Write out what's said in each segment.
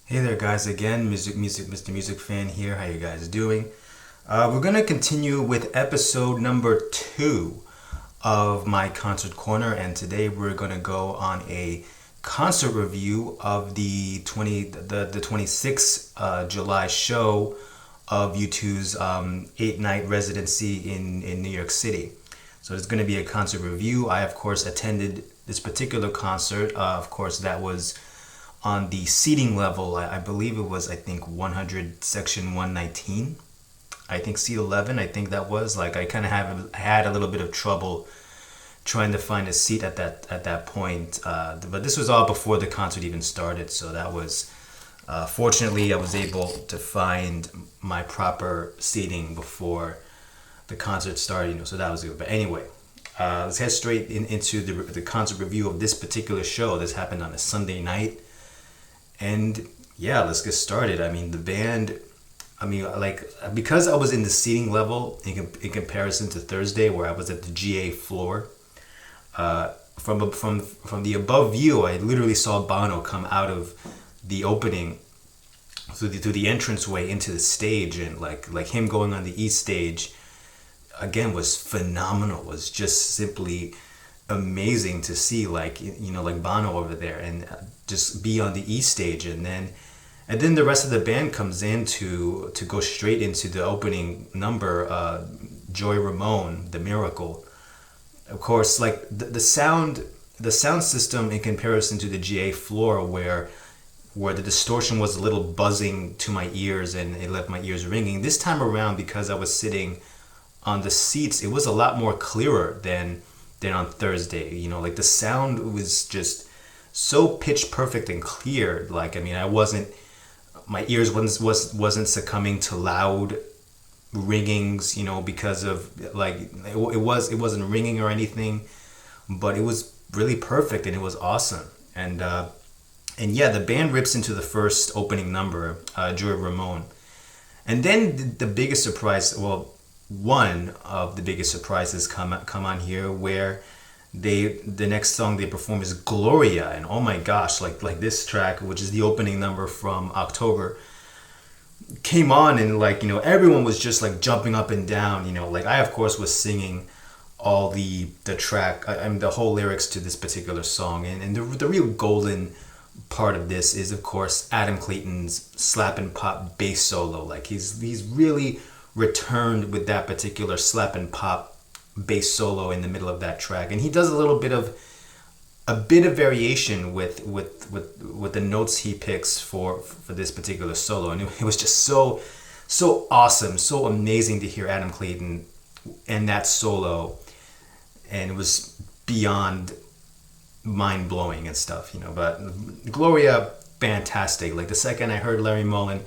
Hey there, guys! Again, Mr. Music Fan here. How you guys doing? We're gonna continue with episode number 2 of my concert corner, and today we're gonna go on a concert review of the 26th July show of U2's 8-night residency in New York City. So it's going to be a concert review. I, of course, attended this particular concert. Of course, that was on the seating level. I believe it was, I think, 100 section 119. I think seat 11. I think that was like I kind of had a little bit of trouble trying to find a seat at that point. But this was all before the concert even started, so that was. Fortunately, I was able to find my proper seating before the concert started, so that was good. But anyway, let's head straight into the concert review of this particular show. This happened on a Sunday night, and yeah, let's get started. I mean, the band. I mean, like, because I was in the seating level in comparison to Thursday, where I was at the GA floor. From the above view, I literally saw Bono come out of the opening through the entranceway into the stage, and like him going on the east stage again was phenomenal. Was just simply amazing to see, like Bono over there, and just be on the east stage, and then the rest of the band comes in to go straight into the opening number, Joy Ramone, The Miracle. Of course, like the sound system in comparison to the GA floor, where the distortion was a little buzzing to my ears and it left my ears ringing. This time around, because I was sitting on the seats, it was a lot more clearer than on Thursday. Like the sound was just so pitch perfect and clear. Like, I mean, my ears wasn't succumbing to loud ringings, because of like it wasn't ringing or anything, but it was really perfect and it was awesome. And yeah, the band rips into the first opening number, Joy Ramone. And then the biggest surprise, well, one of the biggest surprises come on here, where the next song they perform is Gloria. And oh my gosh, like this track, which is the opening number from October, came on, and everyone was just like jumping up and down. Like I, of course, was singing all the track, I mean the whole lyrics to this particular song. And the real golden part of this is, of course, Adam Clayton's slap and pop bass solo. Like he's really returned with that particular slap and pop bass solo in the middle of that track, and he does a bit of variation with the notes he picks for this particular solo, and it was just so awesome, so amazing to hear Adam Clayton and that solo, and it was beyond mind-blowing and stuff, but Gloria, fantastic. Like the second I heard Larry Mullen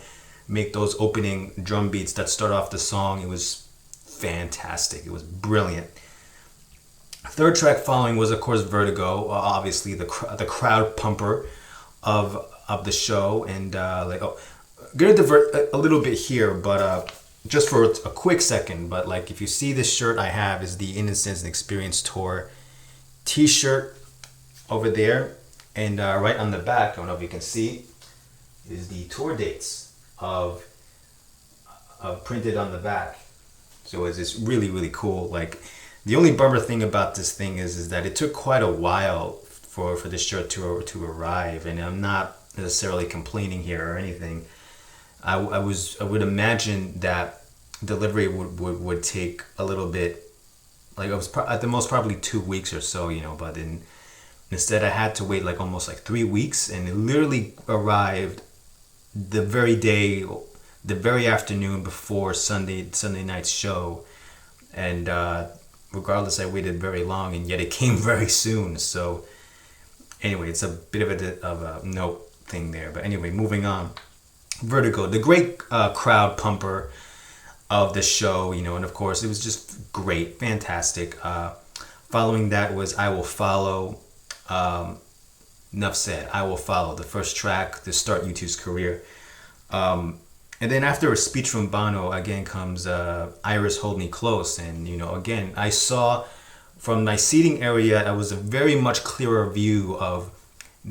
make those opening drum beats that start off the song, it was fantastic. It was brilliant. Third track following was, of course, Vertigo, obviously the crowd pumper of the show. And gonna divert a little bit here, but just for a quick second, but like if you see this shirt I have is the Innocence and Experience Tour t-shirt over there, and right on the back, I don't know if you can see, is the tour dates of printed on the back. So it's just really, really cool. Like the only bummer thing about this thing is that it took quite a while for this shirt to arrive, and I'm not necessarily complaining here or anything. I would imagine that delivery would take a little bit, like it was at the most probably 2 weeks or so, but instead I had to wait like almost like 3 weeks, and it literally arrived the very day, the very afternoon before Sunday night's show. And regardless, I waited very long, and yet it came very soon. So anyway, it's a bit of a note thing there. But anyway, moving on. Vertigo, the great crowd pumper of the show, and of course it was just great, fantastic. Following that was I Will Follow. Enough said. I Will Follow, the first track to start U2's career. And then after a speech from Bono, again comes Iris Hold Me Close. And, again, I saw from my seating area, I was a very much clearer view of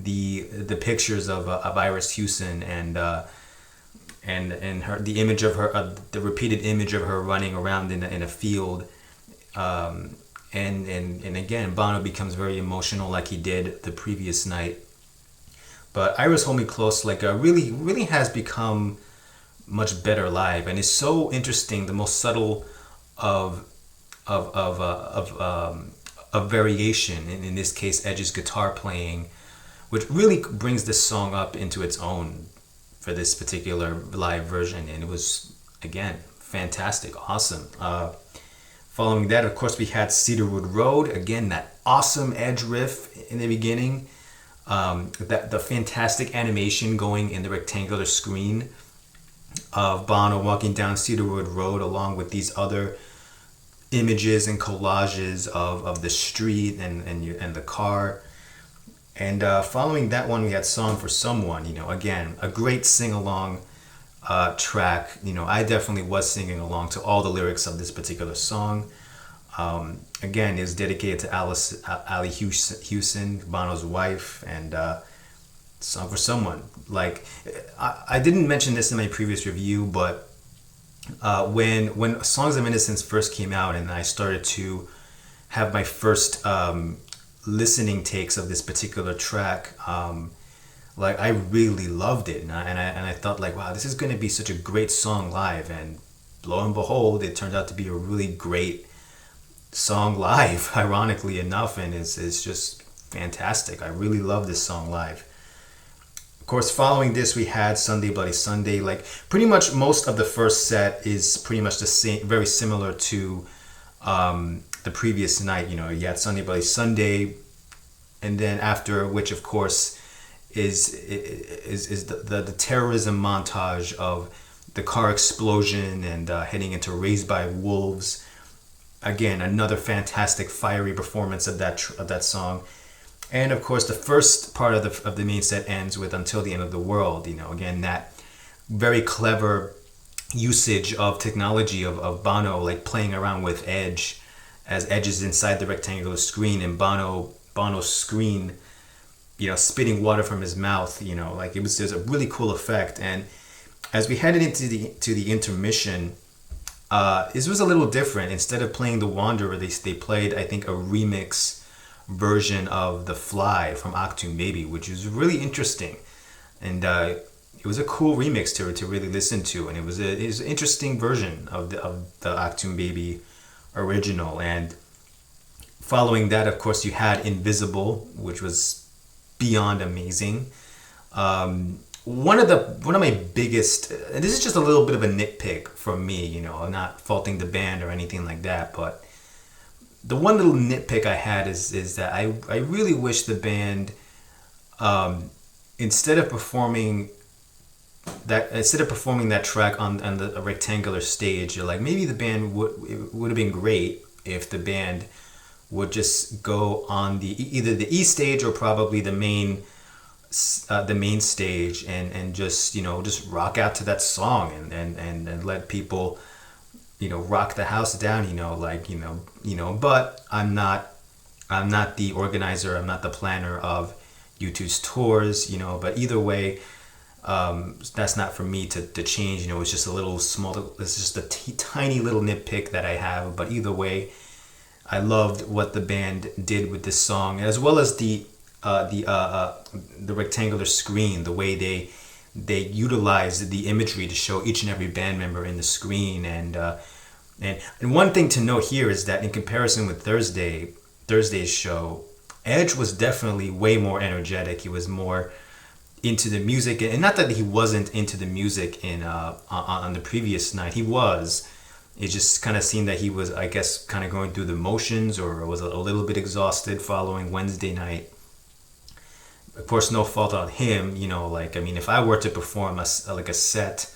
the pictures of Iris Houston and her, the image of her, the repeated image of her running around in a field, and again Bono becomes very emotional like he did the previous night. But Iris Hold Me Close really has become much better live, and is so interesting. The most subtle of variation, in this case Edge's guitar playing, which really brings this song up into its own for this particular live version, and it was again fantastic, awesome. Following that, of course, we had Cedarwood Road, again that awesome Edge riff in the beginning, that the fantastic animation going in the rectangular screen of Bono walking down Cedarwood Road, along with these other images and collages of the street and the car. And following that one, we had Song for Someone. Again, a great sing-along track. I definitely was singing along to all the lyrics of this particular song. Again, it's dedicated to Ali Houston, Bono's wife, and Song for Someone. Like, I didn't mention this in my previous review, but when Songs of Innocence first came out, and I started to have my first listening takes of this particular track, I really loved it, and I thought like, wow, this is going to be such a great song live, and lo and behold, it turned out to be a really great song live, ironically enough, and it's just fantastic. I really love this song live. Of course, following this, we had Sunday Bloody Sunday. Like, pretty much most of the first set is pretty much the same, very similar to the previous night. You had Sunday Bloody Sunday, and then after which, of course, is the terrorism montage of the car explosion and heading into Raised by Wolves. Again, another fantastic fiery performance of that song. And of course, the first part of the main set ends with Until the End of the World. Again, that very clever usage of technology of Bono, like playing around with Edge, as Edge is inside the rectangular screen, and Bono's screen, spitting water from his mouth. There's a really cool effect. And as we headed into the intermission, this was a little different. Instead of playing The Wanderer, they played, I think, a remix version of The Fly from Achtung Baby, which was really interesting, and it was a cool remix to really listen to, and it was an interesting version of the Achtung Baby original. And following that, of course, you had Invisible, which was beyond amazing. One of my biggest, and this is just a little bit of a nitpick from me, I'm not faulting the band or anything like that, but the one little nitpick I had is that I really wish the band, instead of performing that track on the rectangular stage, maybe the band would have been great if the band would just go on either the E stage or probably the main stage and just rock out to that song and let people rock the house down, but I'm not the organizer, I'm not the planner of U2's tours, but either way, that's not for me to change. It's just it's just a tiny little nitpick that I have, but either way, I loved what the band did with this song, as well as the rectangular screen, the way they utilized the imagery to show each and every band member in the screen. And one thing to note here is that in comparison with Thursday's show, Edge was definitely way more energetic. He was more into the music, and not that he wasn't into the music on the previous night. He was. It just kind of seemed that he was, I guess, kind of going through the motions, or was a little bit exhausted following Wednesday night. Of course, no fault on him, if I were to perform a set,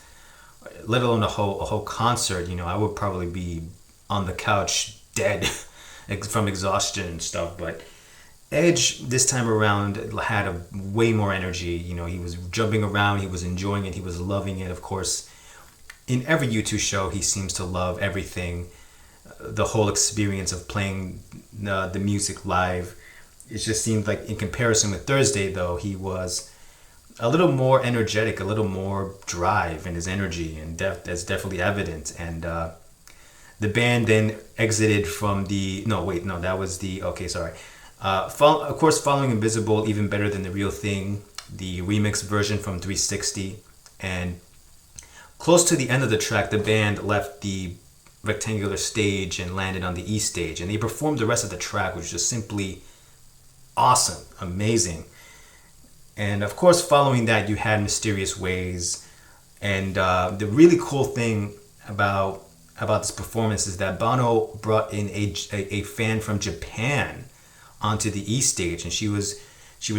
let alone a whole concert, I would probably be on the couch dead from exhaustion and stuff. But Edge this time around had a way more energy. He was jumping around, he was enjoying it, he was loving it. Of course, in every U2 show, he seems to love everything, the whole experience of playing the music live. it just seemed like in comparison with Thursday, though, he was a little more energetic, a little more drive in his energy, and that's definitely evident. And the band then exited from the that was the of course, following Invisible, Even Better Than the Real Thing, the remix version from 360, and close to the end of the track, the band left the rectangular stage and landed on the E stage, and they performed the rest of the track, which was just simply awesome, amazing. And of course, following that, you had Mysterious Ways, and the really cool thing about this performance is that Bono brought in a fan from Japan onto the E stage, and she was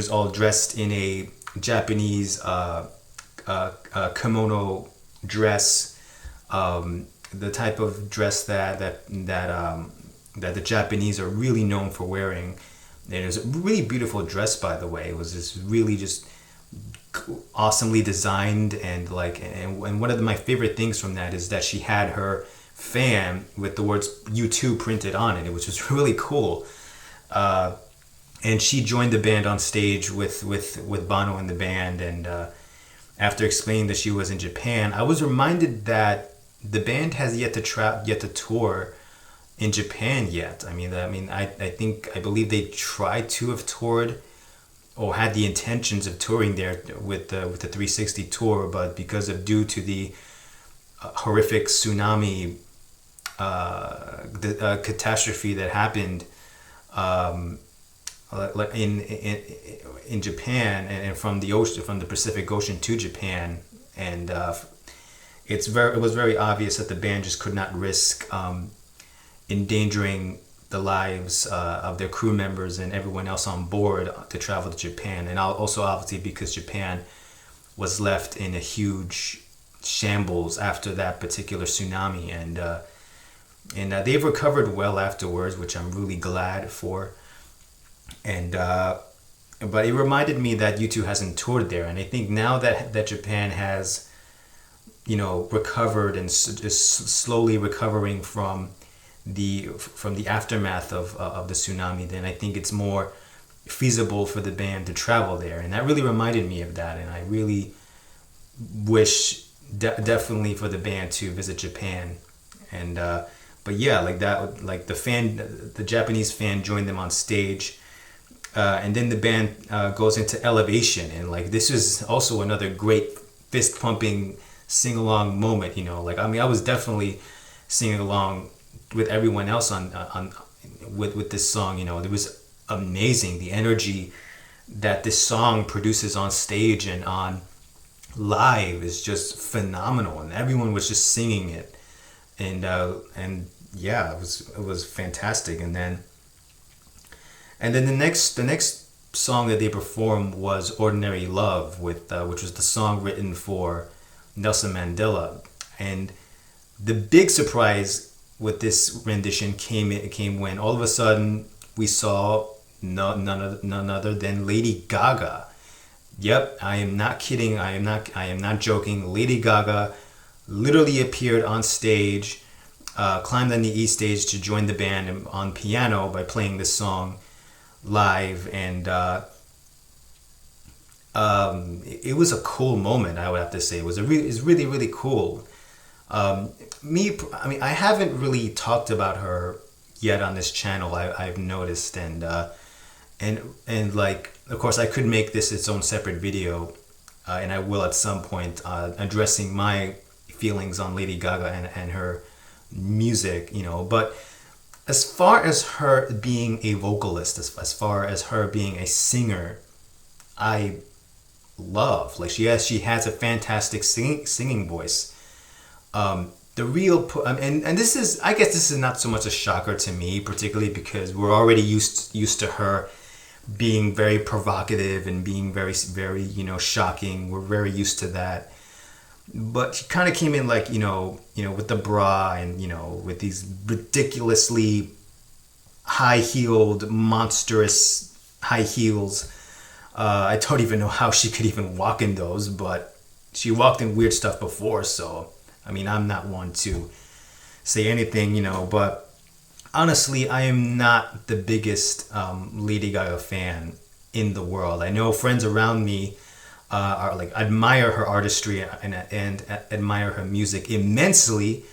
all dressed in a Japanese kimono dress, the type of dress that the Japanese are really known for wearing. And it was a really beautiful dress, by the way. It was just really just awesomely designed, and one of my favorite things from that is that she had her fan with the words U2 printed on it, which was really cool. And she joined the band on stage with Bono and the band, and after explaining that she was in Japan, I was reminded that the band has yet to tour in Japan yet. I believe they tried to have toured or had the intentions of touring there with the 360 tour, but due to the horrific tsunami catastrophe that happened in Japan, and from the Pacific Ocean to Japan, and it was very obvious that the band just could not risk endangering the lives of their crew members and everyone else on board to travel to Japan, and also obviously because Japan was left in a huge shambles after that particular tsunami, and they've recovered well afterwards, which I'm really glad for. And but it reminded me that U2 hasn't toured there, and I think now that Japan has, recovered and is slowly recovering from the aftermath of the tsunami, then I think it's more feasible for the band to travel there, and that really reminded me of that. And I really wish definitely for the band to visit Japan, and but yeah, the Japanese fan joined them on stage. And then the band goes into Elevation, and this is also another great fist pumping sing along moment. I was definitely singing along with everyone else with this song. It was amazing, the energy that this song produces on stage and on live is just phenomenal, and everyone was just singing it, and yeah, it was fantastic. And then the next song that they performed was Ordinary Love, which was the song written for Nelson Mandela. And the big surprise with this rendition came when all of a sudden we saw none other than Lady Gaga. Yep, I am not kidding. I am not joking. Lady Gaga literally appeared on stage, climbed on the E stage to join the band on piano by playing this song live, and it was a cool moment. I would have to say it was really really cool. I haven't really talked about her yet on this channel. I've noticed, and of course I could make this its own separate video, and I will at some point, addressing my feelings on Lady Gaga and her music, but as far as her being a vocalist, as far as her being a singer, I love. She has a fantastic singing voice. The real and this is, I guess this is not so much a shocker to me, particularly because we're already used to her being very provocative and being very very shocking. We're very used to that. But she kind of came in with the bra and with these ridiculously high-heeled, monstrous high heels. I don't even know how she could even walk in those, but she walked in weird stuff before, so I'm not one to say anything, but honestly, I am not the biggest Lady Gaga fan in the world. I know friends around me are like admire her artistry and admire her music immensely,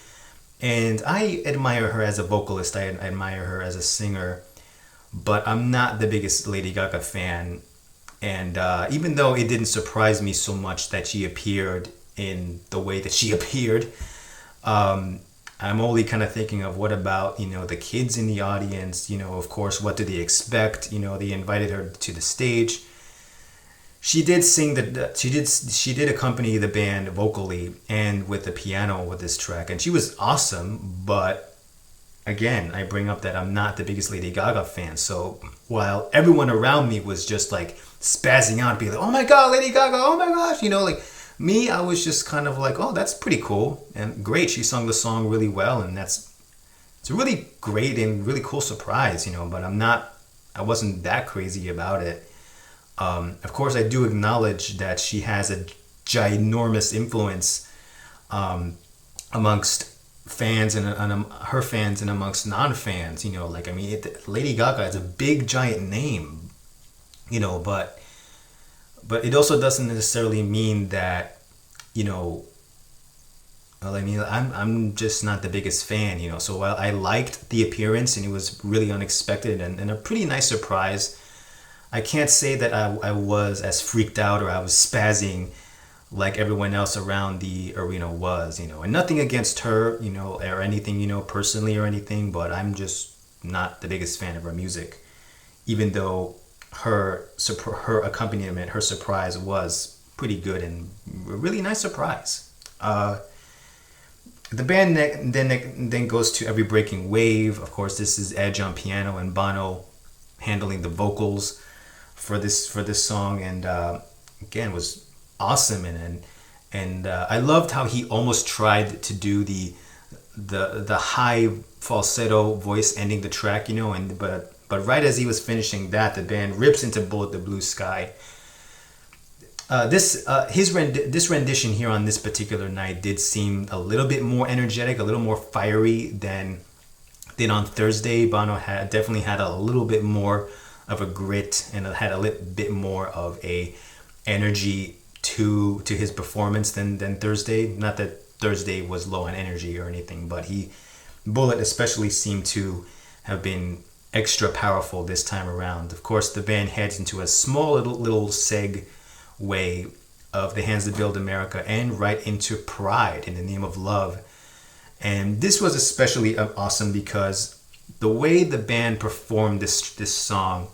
and I admire her as a vocalist. I admire her as a singer, but I'm not the biggest Lady Gaga fan. And even though it didn't surprise me so much that she appeared in the way that she appeared, I'm only kind of thinking of what about, the kids in the audience, of course, what do they expect? They invited her to the stage. She did sing she did accompany the band vocally and with the piano with this track, and she was awesome. But again, I bring up that I'm not the biggest Lady Gaga fan. So while everyone around me was just like spazzing out, being like, "Oh my God, Lady Gaga! Oh my gosh!" like me, I was just kind of like, "Oh, that's pretty cool and great." She sung the song really well, and it's a really great and really cool surprise, But I wasn't that crazy about it. Of course, I do acknowledge that she has a ginormous influence amongst fans and her fans and amongst non-fans. Lady Gaga is a big giant name, but it also doesn't necessarily mean that, I'm just not the biggest fan, So while I liked the appearance and it was really unexpected and a pretty nice surprise, I can't say that I was as freaked out or I was spazzing like everyone else around the arena was, And nothing against her, or anything, personally or anything, but I'm just not the biggest fan of her music, even though her accompaniment, her surprise was pretty good and a really nice surprise. The band then goes to Every Breaking Wave. Of course, this is Edge on piano and Bono handling the vocals for this song, and again was awesome. And I loved how he almost tried to do the high falsetto voice ending the track, but right as he was finishing that, the band rips into Bullet the Blue Sky. This rendition here on this particular night did seem a little bit more energetic, a little more fiery than on Thursday. Bono definitely had a little bit more of a grit and had a little bit more of a energy to his performance than Thursday. Not that Thursday was low on energy or anything, but Bullet especially seemed to have been extra powerful this time around. Of course, the band heads into a small little segue of The Hands That Build America and right into Pride in the Name of Love. And this was especially awesome because the way the band performed this song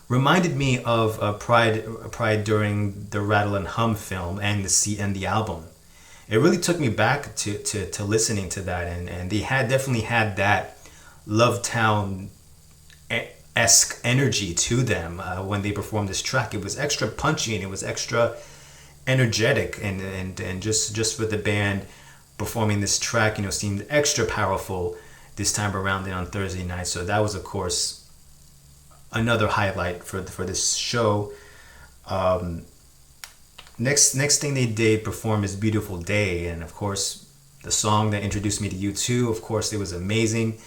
reminded me of Pride during the Rattle and Hum film and the album. It really took me back to listening to that, and they definitely had that Lovetown-esque energy to them when they performed this track. It was extra punchy and it was extra energetic, and just for the band performing this track, seemed extra powerful this time around than on Thursday night. So that was, of course, another highlight for this show. Next thing they did perform is Beautiful Day, and of course the song that introduced me to U2. Of course, it was amazing.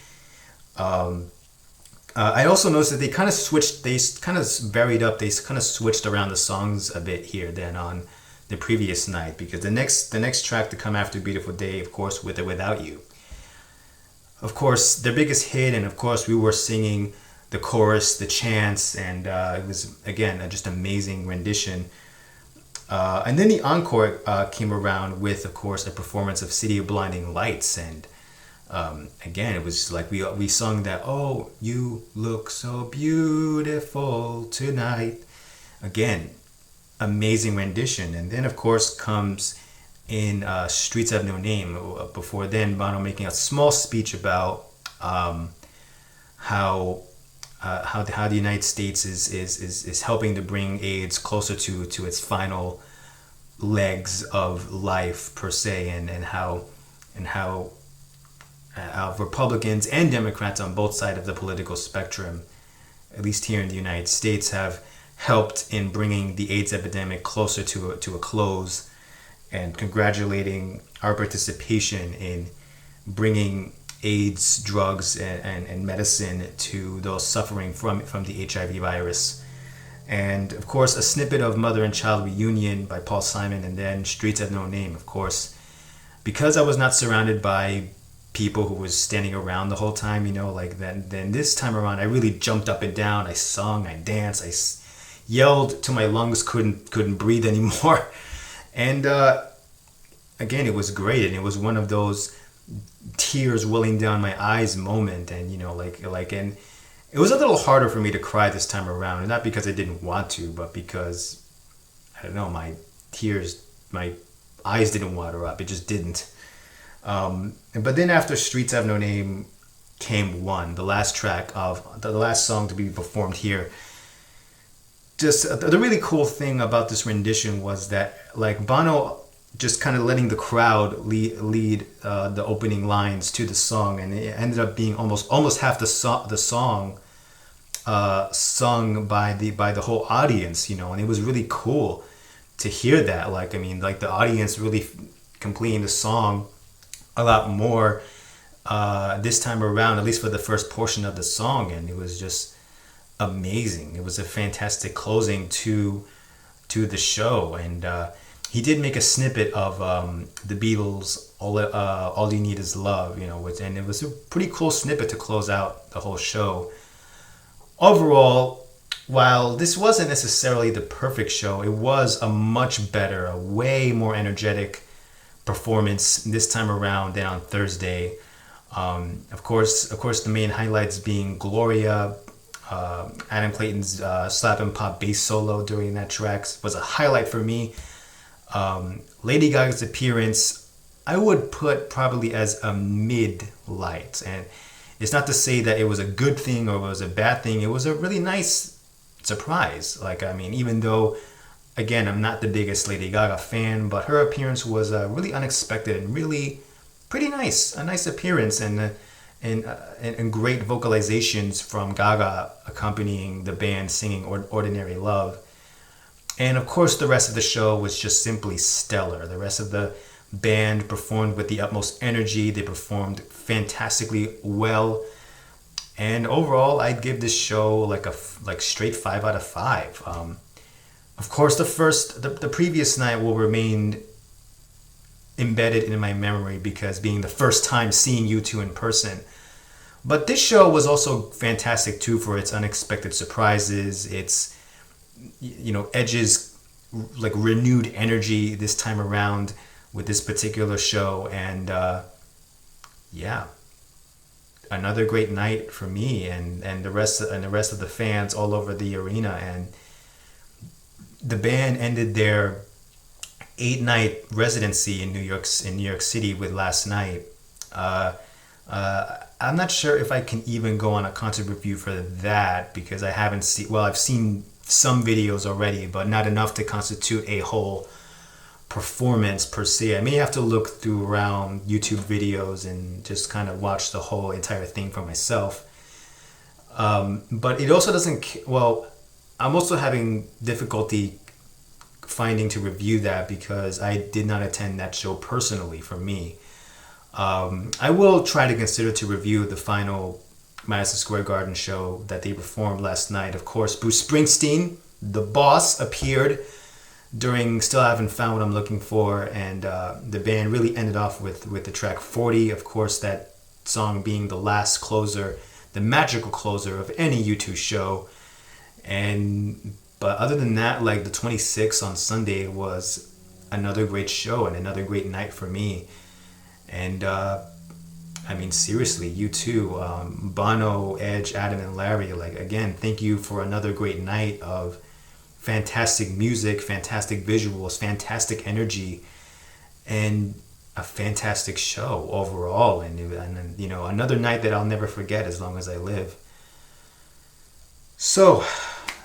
I also noticed that they kind of varied up. They kind of switched around the songs a bit here than on the previous night, because the next track to come after Beautiful Day, of course, With or Without You. Of course, their biggest hit, and of course we were singing the chorus, the chants, and it was, again, just amazing rendition. And then the encore came around with, of course, a performance of City of Blinding Lights. And again, it was like we sung that, "Oh, you look so beautiful tonight." Again, amazing rendition. And then, of course, comes in Streets Have No Name. Before then, Bono making a small speech about how the United States is helping to bring AIDS closer to its final legs of life per se, and how Republicans and Democrats on both sides of the political spectrum, at least here in the United States, have helped in bringing the AIDS epidemic closer to a close, and congratulating our participation in bringing AIDS, drugs, and medicine to those suffering from the HIV virus. And of course, a snippet of Mother and Child Reunion by Paul Simon, and then Streets Have No Name, of course. Because I was not surrounded by people who was standing around the whole time, like then this time around, I really jumped up and down. I sung, I danced, yelled till my lungs couldn't breathe anymore. And again, it was great, and it was one of those tears welling down my eyes moment, and and it was a little harder for me to cry this time around, and not because I didn't want to, but because I don't know, my eyes didn't water up. It just didn't. But then after Streets Have No Name came One, the last track of the last song to be performed here. Just the really cool thing about this rendition was that like Bono just kind of letting the crowd lead the opening lines to the song, and it ended up being almost half the song sung by the whole audience, and it was really cool to hear that. Like the audience really completing the song a lot more this time around, at least for the first portion of the song, and it was just amazing. It was a fantastic closing to the show, and he did make a snippet of the Beatles' "All You Need Is Love," and it was a pretty cool snippet to close out the whole show. Overall, while this wasn't necessarily the perfect show, it was a much better, a way more energetic performance this time around than on Thursday. Of course, the main highlights being Gloria. Adam Clayton's slap and pop bass solo during that track was a highlight for me. Lady Gaga's appearance, I would put probably as a mid-light, and it's not to say that it was a good thing or it was a bad thing. It was a really nice surprise. Even though, again, I'm not the biggest Lady Gaga fan, but her appearance was really unexpected and really pretty nice. A nice appearance and great vocalizations from Gaga accompanying the band singing Ordinary Love. And of course, the rest of the show was just simply stellar. The rest of the band performed with the utmost energy. They performed fantastically well. And overall, I'd give this show like straight 5 out of 5. Of course, the previous night will remain embedded in my memory because being the first time seeing U2 in person. But this show was also fantastic too for its unexpected surprises, its Edge's like renewed energy this time around with this particular show, and another great night for me and the rest of the fans all over the arena. And the band ended their 8-night residency in New York City with Last Night. I'm not sure if I can even go on a concert review for that because I haven't seen. Well, I've seen some videos already, but not enough to constitute a whole performance per se. I may have to look through around YouTube videos and just kind of watch the whole entire thing for myself. But it also doesn't. Well, I'm also having difficulty finding to review that because I did not attend that show personally for me. I will try to consider to review the final Madison Square Garden show that they performed last night. Of course, Bruce Springsteen, the boss, appeared during Still Haven't Found What I'm Looking For, and the band really ended off with the track 40. Of course, that song being the last closer, the magical closer of any U2 show. But other than that, like the 26th on Sunday was another great show and another great night for me. And seriously, U2, Bono, Edge, Adam, and Larry, again, thank you for another great night of fantastic music, fantastic visuals, fantastic energy, and a fantastic show overall. And another night that I'll never forget as long as I live. So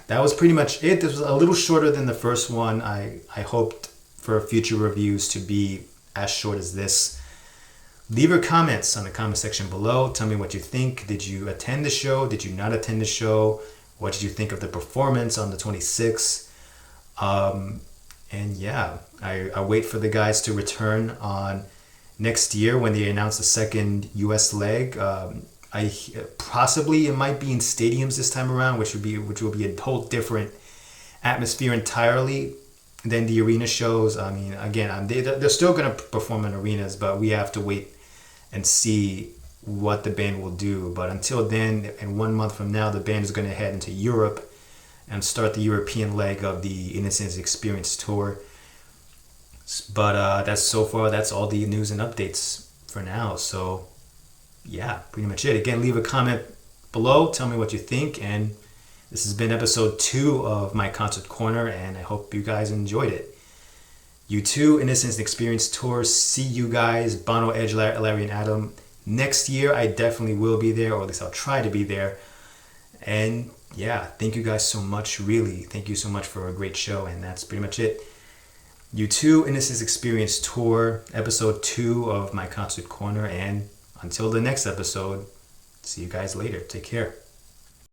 that was pretty much it. This was a little shorter than the first one. I hoped for future reviews to be as short as this. Leave your comments on the comment section below. Tell me what you think. Did you attend the show? Did you not attend the show? What did you think of the performance on the 26th? I wait for the guys to return on next year when they announce the second US leg. I possibly it might be in stadiums this time around, which will be a whole different atmosphere entirely than the arena shows. I mean, again, they're still going to perform in arenas, but we have to wait and see what the band will do. But until then, and 1 month from now, the band is going to head into Europe and start the European leg of the Innocence Experience tour. But that's all the news and updates for now. So yeah, pretty much it. Again, leave a comment below. Tell me what you think. And this has been episode 2 of my Concert Corner, and I hope you guys enjoyed it. U2 Innocence Experience Tour. See you guys, Bono, Edge, Larry, and Adam. Next year, I definitely will be there, or at least I'll try to be there. And yeah, thank you guys so much. Really, thank you so much for a great show. And that's pretty much it. U2 Innocence Experience Tour, episode 2 of my Concert Corner. And until the next episode, see you guys later. Take care.